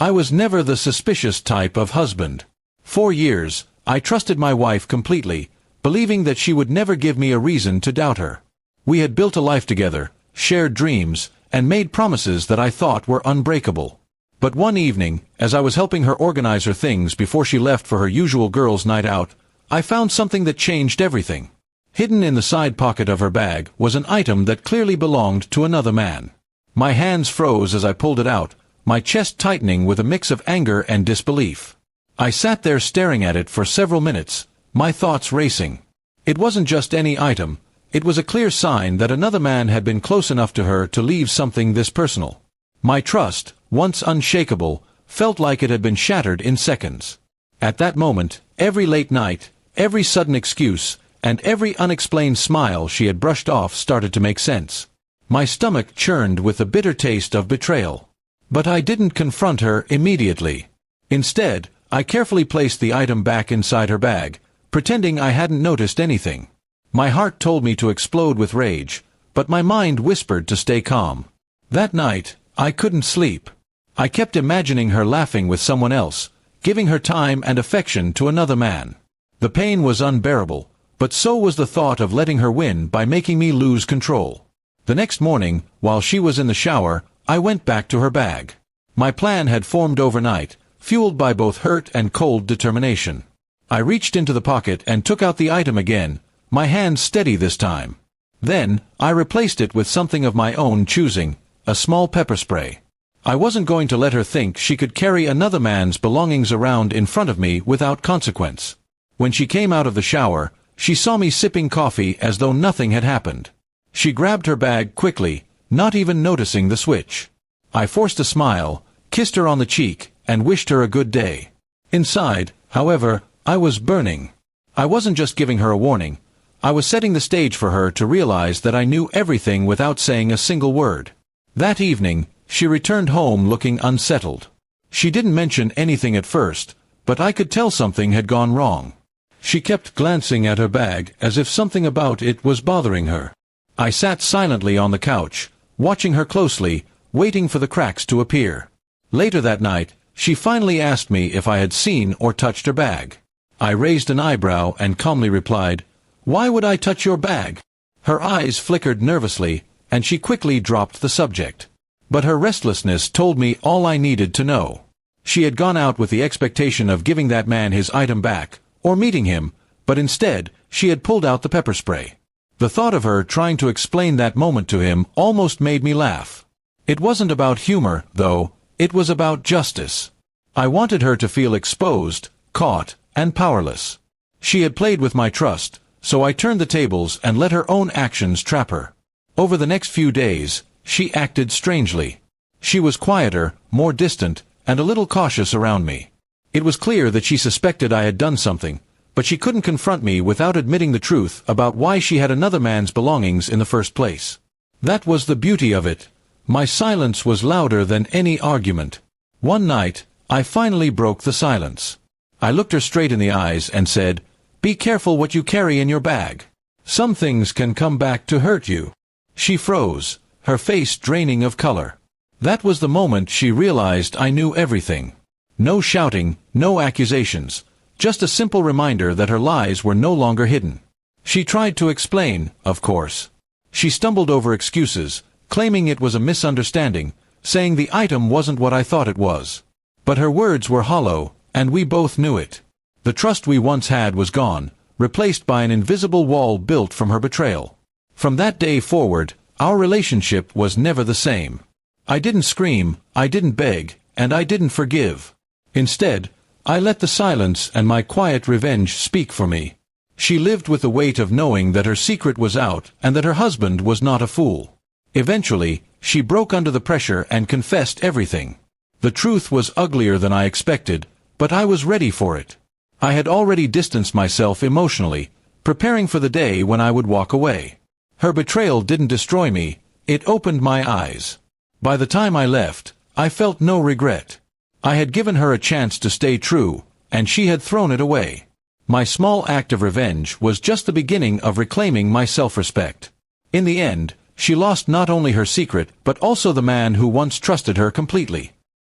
I was never the suspicious type of husband. For years, I trusted my wife completely, believing that she would never give me a reason to doubt her. We had built a life together, shared dreams, and made promises that I thought were unbreakable. But one evening, as I was helping her organize her things before she left for her usual girls' night out, I found something that changed everything. Hidden in the side pocket of her bag was an item that clearly belonged to another man. My hands froze as I pulled it out, my chest tightening with a mix of anger and disbelief. I sat there staring at it for several minutes, my thoughts racing. It wasn't just any item, it was a clear sign that another man had been close enough to her to leave something this personal. My trust, once unshakable, felt like it had been shattered in seconds. At that moment, every late night, every sudden excuse, and every unexplained smile she had brushed off started to make sense. My stomach churned with the bitter taste of betrayal. But I didn't confront her immediately. Instead, I carefully placed the item back inside her bag, pretending I hadn't noticed anything. My heart told me to explode with rage, but my mind whispered to stay calm. That night, I couldn't sleep. I kept imagining her laughing with someone else, giving her time and affection to another man. The pain was unbearable, but so was the thought of letting her win by making me lose control. The next morning, while she was in the shower, I went back to her bag. My plan had formed overnight, fueled by both hurt and cold determination. I reached into the pocket and took out the item again, my hand steady this time. Then, I replaced it with something of my own choosing, a small pepper spray. I wasn't going to let her think she could carry another man's belongings around in front of me without consequence. When she came out of the shower, she saw me sipping coffee as though nothing had happened. She grabbed her bag quickly, not even noticing the switch. I forced a smile, kissed her on the cheek, and wished her a good day. Inside, however, I was burning. I wasn't just giving her a warning. I was setting the stage for her to realize that I knew everything without saying a single word. That evening, she returned home looking unsettled. She didn't mention anything at first, but I could tell something had gone wrong. She kept glancing at her bag as if something about it was bothering her. I sat silently on the couch, watching her closely, waiting for the cracks to appear. Later that night, she finally asked me if I had seen or touched her bag. I raised an eyebrow and calmly replied, "Why would I touch your bag?" Her eyes flickered nervously, and she quickly dropped the subject. But her restlessness told me all I needed to know. She had gone out with the expectation of giving that man his item back, or meeting him, but instead, she had pulled out the pepper spray. The thought of her trying to explain that moment to him almost made me laugh. It wasn't about humor, though, it was about justice. I wanted her to feel exposed, caught, and powerless. She had played with my trust, so I turned the tables and let her own actions trap her. Over the next few days, she acted strangely. She was quieter, more distant, and a little cautious around me. It was clear that she suspected I had done something, but she couldn't confront me without admitting the truth about why she had another man's belongings in the first place. That was the beauty of it. My silence was louder than any argument. One night, I finally broke the silence. I looked her straight in the eyes and said, "Be careful what you carry in your bag. Some things can come back to hurt you." She froze, her face draining of color. That was the moment she realized I knew everything. No shouting, no accusations, just a simple reminder that her lies were no longer hidden. She tried to explain, of course. She stumbled over excuses, claiming it was a misunderstanding, saying the item wasn't what I thought it was. But her words were hollow, and we both knew it. The trust we once had was gone, replaced by an invisible wall built from her betrayal. From that day forward, our relationship was never the same. I didn't scream, I didn't beg, and I didn't forgive. Instead, I let the silence and my quiet revenge speak for me. She lived with the weight of knowing that her secret was out and that her husband was not a fool. Eventually, she broke under the pressure and confessed everything. The truth was uglier than I expected, but I was ready for it. I had already distanced myself emotionally, preparing for the day when I would walk away. Her betrayal didn't destroy me, it opened my eyes. By the time I left, I felt no regret. I had given her a chance to stay true, and she had thrown it away. My small act of revenge was just the beginning of reclaiming my self-respect. In the end, she lost not only her secret but also the man who once trusted her completely.